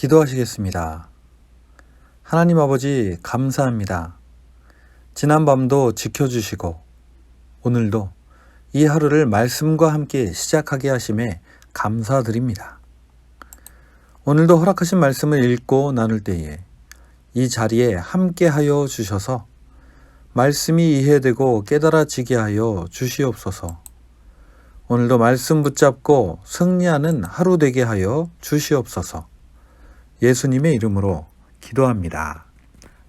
기도하시겠습니다. 하나님 아버지 감사합니다. 지난밤도 지켜주시고 오늘도 이 하루를 말씀과 함께 시작하게 하심에 감사드립니다. 오늘도 허락하신 말씀을 읽고 나눌 때에 이 자리에 함께하여 주셔서 말씀이 이해되고 깨달아지게 하여 주시옵소서. 오늘도 말씀 붙잡고 승리하는 하루 되게 하여 주시옵소서. 예수님의 이름으로 기도합니다.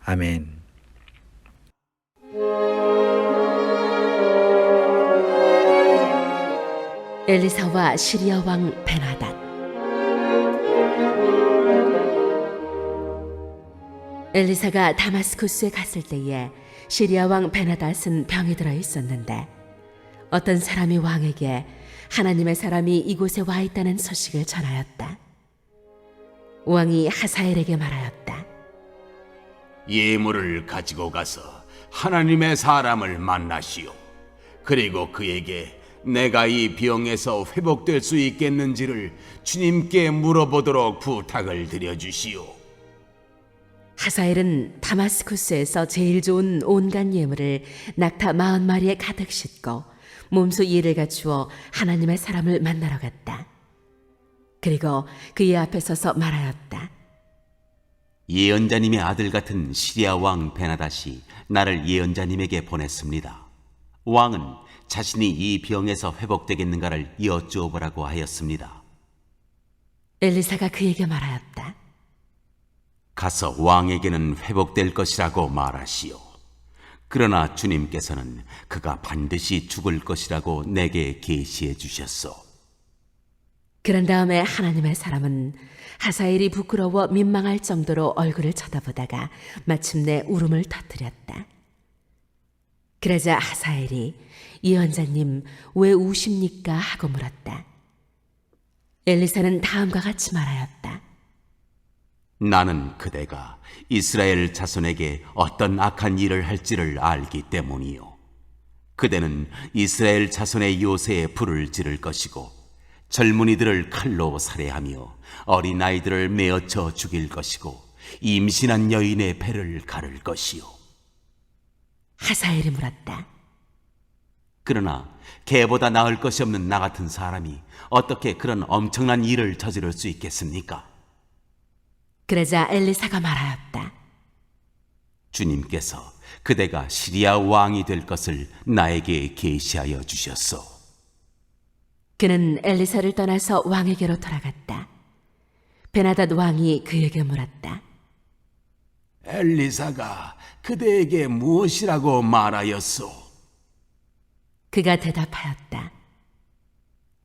아멘. 엘리사와 시리아 왕 베나닷. 엘리사가 다마스쿠스에 갔을 때에 시리아 왕 베나닷은 병이 들어 있었는데 어떤 사람이 왕에게 하나님의 사람이 이곳에 와 있다는 소식을 전하였다. 왕이 하사엘에게 말하였다. 예물을 가지고 가서 하나님의 사람을 만나시오. 그리고 그에게 내가 이 병에서 회복될 수 있겠는지를 주님께 물어보도록 부탁을 드려주시오. 하사엘은 다마스쿠스에서 제일 좋은 온갖 예물을 낙타 40마리에 가득 싣고 몸소 예를 갖추어 하나님의 사람을 만나러 갔다. 그리고 그의 앞에 서서 말하였다. 예언자님의 아들 같은 시리아 왕 베나닷이 나를 예언자님에게 보냈습니다. 왕은 자신이 이 병에서 회복되겠는가를 여쭈어보라고 하였습니다. 엘리사가 그에게 말하였다. 가서 왕에게는 회복될 것이라고 말하시오. 그러나 주님께서는 그가 반드시 죽을 것이라고 내게 계시해 주셨소. 그런 다음에 하나님의 사람은 하사엘이 부끄러워 민망할 정도로 얼굴을 쳐다보다가 마침내 울음을 터뜨렸다. 그러자 하사엘이 예언자님 왜 우십니까? 하고 물었다. 엘리사는 다음과 같이 말하였다. 나는 그대가 이스라엘 자손에게 어떤 악한 일을 할지를 알기 때문이요. 그대는 이스라엘 자손의 요새에 불을 지를 것이고 젊은이들을 칼로 살해하며 어린아이들을 메어쳐 죽일 것이고 임신한 여인의 배를 가를 것이요. 하사엘이 물었다. 그러나 개보다 나을 것이 없는 나 같은 사람이 어떻게 그런 엄청난 일을 저지를 수 있겠습니까? 그러자 엘리사가 말하였다. 주님께서 그대가 시리아 왕이 될 것을 나에게 계시하여 주셨소. 그는 엘리사를 떠나서 왕에게로 돌아갔다. 베나닷 왕이 그에게 물었다. 엘리사가 그대에게 무엇이라고 말하였소? 그가 대답하였다.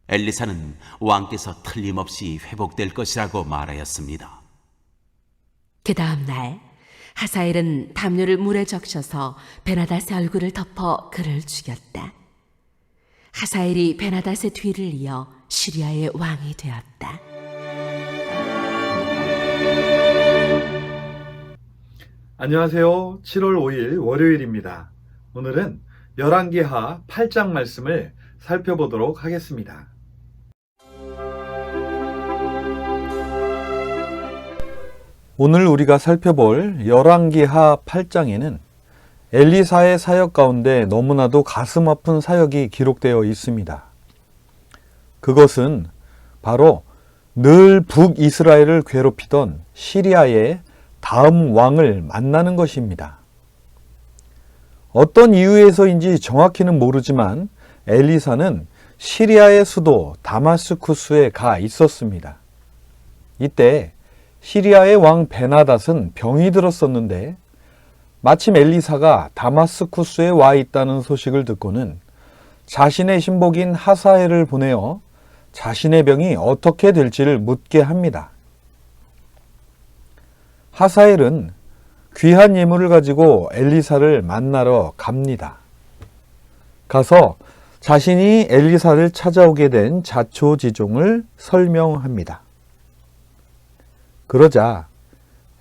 엘리사는 왕께서 틀림없이 회복될 것이라고 말하였습니다. 그 다음 날 하사엘은 담요를 물에 적셔서 베나닷의 얼굴을 덮어 그를 죽였다. 하사엘이 베나닷의 뒤를 이어 시리아의 왕이 되었다. 안녕하세요. 7월 5일 월요일입니다. 오늘은 열왕기하 8장 말씀을 살펴보도록 하겠습니다. 오늘 우리가 살펴볼 열왕기하 8장에는 엘리사의 사역 가운데 너무나도 가슴 아픈 사역이 기록되어 있습니다. 그것은 바로 늘 북이스라엘을 괴롭히던 시리아의 다음 왕을 만나는 것입니다. 어떤 이유에서인지 정확히는 모르지만 엘리사는 시리아의 수도 다마스쿠스에 가 있었습니다. 이때 시리아의 왕 베나닷은 병이 들었었는데 마침 엘리사가 다마스쿠스에 와 있다는 소식을 듣고는 자신의 신복인 하사엘을 보내어 자신의 병이 어떻게 될지를 묻게 합니다. 하사엘은 귀한 예물을 가지고 엘리사를 만나러 갑니다. 가서 자신이 엘리사를 찾아오게 된 자초지종을 설명합니다. 그러자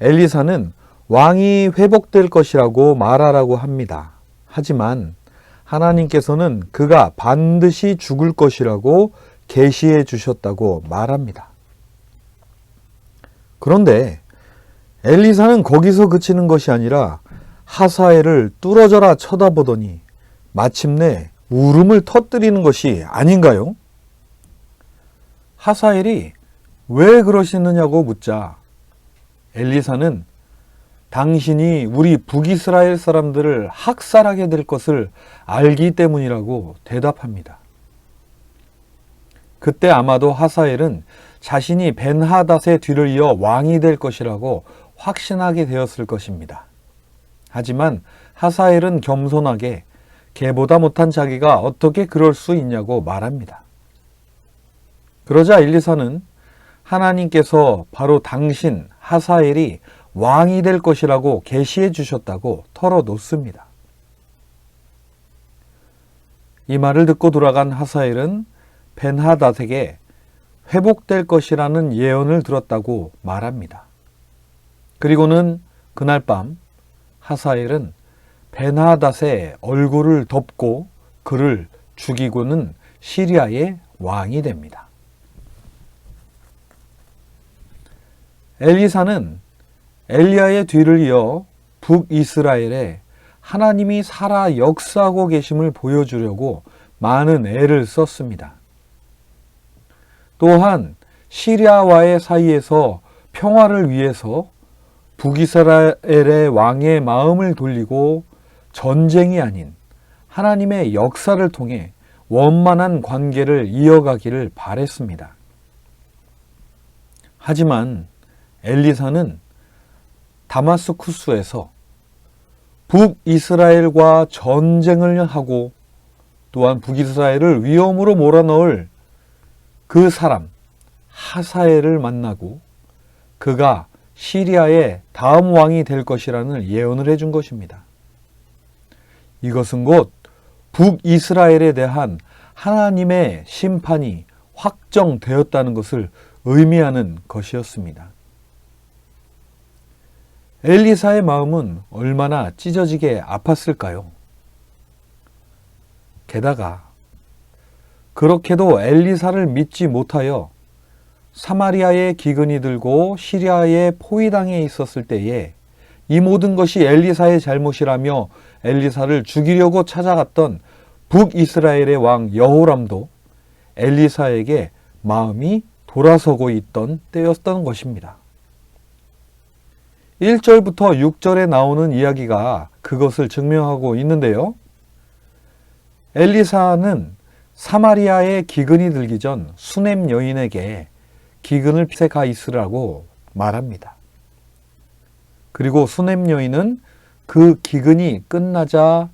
엘리사는 왕이 회복될 것이라고 말하라고 합니다. 하지만 하나님께서는 그가 반드시 죽을 것이라고 계시해 주셨다고 말합니다. 그런데 엘리사는 거기서 그치는 것이 아니라 하사엘을 뚫어져라 쳐다보더니 마침내 울음을 터뜨리는 것이 아닌가요? 하사엘이 왜 그러시느냐고 묻자 엘리사는 당신이 우리 북이스라엘 사람들을 학살하게 될 것을 알기 때문이라고 대답합니다. 그때 아마도 하사엘은 자신이 벤하닷의 뒤를 이어 왕이 될 것이라고 확신하게 되었을 것입니다. 하지만 하사엘은 겸손하게 개보다 못한 자기가 어떻게 그럴 수 있냐고 말합니다. 그러자 엘리사는 하나님께서 바로 당신 하사엘이 왕이 될 것이라고 계시해 주셨다고 털어놓습니다. 이 말을 듣고 돌아간 하사엘은 벤하닷에게 회복될 것이라는 예언을 들었다고 말합니다. 그리고는 그날 밤 하사엘은 벤하닷의 얼굴을 덮고 그를 죽이고는 시리아의 왕이 됩니다. 엘리사는 엘리야의 뒤를 이어 북이스라엘에 하나님이 살아 역사하고 계심을 보여주려고 많은 애를 썼습니다. 또한 시리아와의 사이에서 평화를 위해서 북이스라엘의 왕의 마음을 돌리고 전쟁이 아닌 하나님의 역사를 통해 원만한 관계를 이어가기를 바랬습니다. 하지만 엘리사는 다마스쿠스에서 북이스라엘과 전쟁을 하고 또한 북이스라엘을 위험으로 몰아넣을 그 사람 하사엘을 만나고 그가 시리아의 다음 왕이 될 것이라는 예언을 해준 것입니다. 이것은 곧 북이스라엘에 대한 하나님의 심판이 확정되었다는 것을 의미하는 것이었습니다. 엘리사의 마음은 얼마나 찢어지게 아팠을까요? 게다가 그렇게도 엘리사를 믿지 못하여 사마리아의 기근이 들고 시리아의 포위당해 있었을 때에 이 모든 것이 엘리사의 잘못이라며 엘리사를 죽이려고 찾아갔던 북이스라엘의 왕 여호람도 엘리사에게 마음이 돌아서고 있던 때였던 것입니다. 1절부터 6절에 나오는 이야기가 그것을 증명하고 있는데요. 엘리사는 사마리아에 기근이 들기 전 수넴 여인에게 기근을 빚에 가 있으라고 말합니다. 그리고 수넴 여인은 그 기근이 끝나자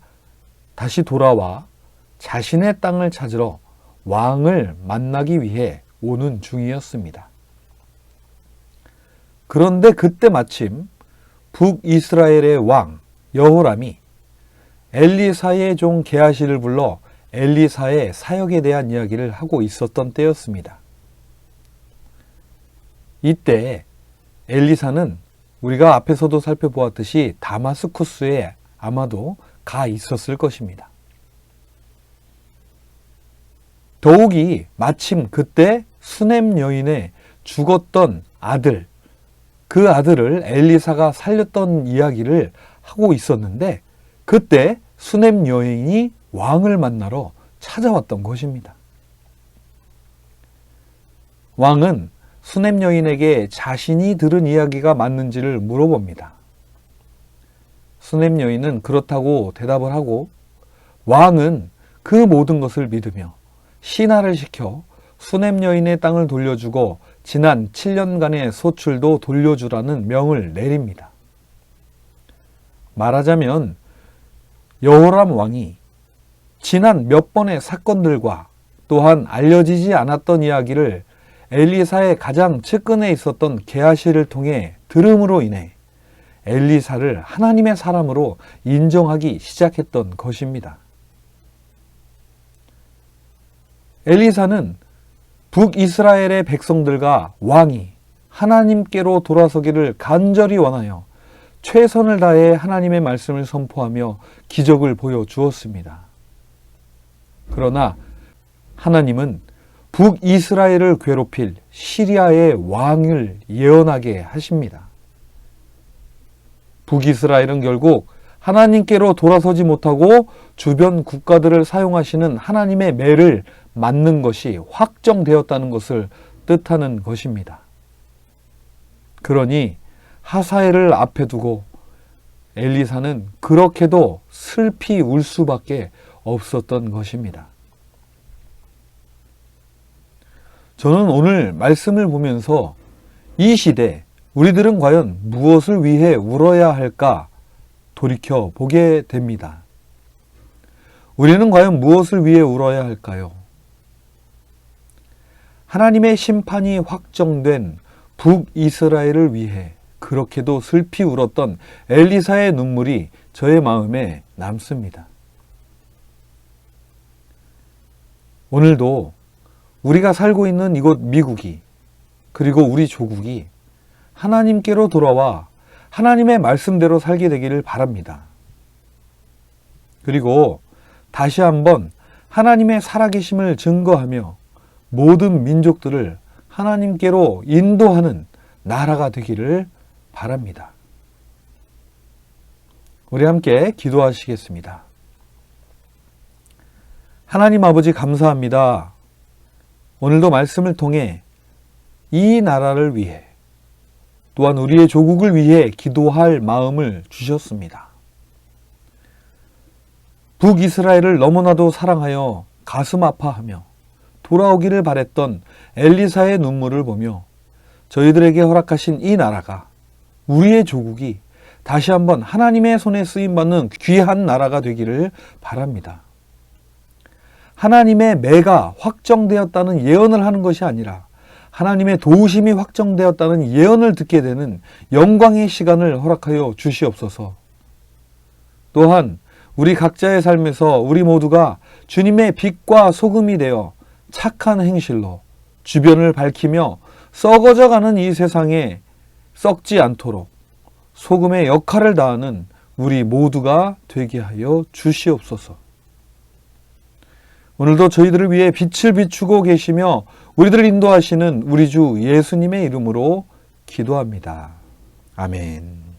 다시 돌아와 자신의 땅을 찾으러 왕을 만나기 위해 오는 중이었습니다. 그런데 그때 마침 북이스라엘의 왕 여호람이 엘리사의 종 게하시를 불러 엘리사의 사역에 대한 이야기를 하고 있었던 때였습니다. 이때 엘리사는 우리가 앞에서도 살펴보았듯이 다마스쿠스에 아마도 가 있었을 것입니다. 더욱이 마침 그때 수넴 여인의 죽었던 아들, 그 아들을 엘리사가 살렸던 이야기를 하고 있었는데 그때 수넴 여인이 왕을 만나러 찾아왔던 것입니다. 왕은 수넴 여인에게 자신이 들은 이야기가 맞는지를 물어봅니다. 수넴 여인은 그렇다고 대답을 하고 왕은 그 모든 것을 믿으며 신하를 시켜 수넴 여인의 땅을 돌려주고 지난 7년간의 소출도 돌려주라는 명을 내립니다. 말하자면 여호람 왕이 지난 몇 번의 사건들과 또한 알려지지 않았던 이야기를 엘리사의 가장 측근에 있었던 게하시를 통해 들음으로 인해 엘리사를 하나님의 사람으로 인정하기 시작했던 것입니다. 엘리사는 북이스라엘의 백성들과 왕이 하나님께로 돌아서기를 간절히 원하여 최선을 다해 하나님의 말씀을 선포하며 기적을 보여주었습니다. 그러나 하나님은 북이스라엘을 괴롭힐 시리아의 왕을 예언하게 하십니다. 북이스라엘은 결국 하나님께로 돌아서지 못하고 주변 국가들을 사용하시는 하나님의 매를 맞는 것이 확정되었다는 것을 뜻하는 것입니다. 그러니 하사엘을 앞에 두고 엘리사는 그렇게도 슬피 울 수밖에 없었던 것입니다. 저는 오늘 말씀을 보면서 이 시대 우리들은 과연 무엇을 위해 울어야 할까 돌이켜 보게 됩니다. 우리는 과연 무엇을 위해 울어야 할까요? 하나님의 심판이 확정된 북이스라엘을 위해 그렇게도 슬피 울었던 엘리사의 눈물이 저의 마음에 남습니다. 오늘도 우리가 살고 있는 이곳 미국이, 그리고 우리 조국이 하나님께로 돌아와 하나님의 말씀대로 살게 되기를 바랍니다. 그리고 다시 한번 하나님의 살아계심을 증거하며 모든 민족들을 하나님께로 인도하는 나라가 되기를 바랍니다. 우리 함께 기도하시겠습니다. 하나님 아버지 감사합니다. 오늘도 말씀을 통해 이 나라를 위해 또한 우리의 조국을 위해 기도할 마음을 주셨습니다. 북이스라엘을 너무나도 사랑하여 가슴 아파하며 돌아오기를 바랬던 엘리사의 눈물을 보며 저희들에게 허락하신 이 나라가, 우리의 조국이 다시 한번 하나님의 손에 쓰임받는 귀한 나라가 되기를 바랍니다. 하나님의 매가 확정되었다는 예언을 하는 것이 아니라 하나님의 도우심이 확정되었다는 예언을 듣게 되는 영광의 시간을 허락하여 주시옵소서. 또한 우리 각자의 삶에서 우리 모두가 주님의 빛과 소금이 되어 착한 행실로 주변을 밝히며 썩어져가는 이 세상에 썩지 않도록 소금의 역할을 다하는 우리 모두가 되게 하여 주시옵소서. 오늘도 저희들을 위해 빛을 비추고 계시며 우리들을 인도하시는 우리 주 예수님의 이름으로 기도합니다. 아멘.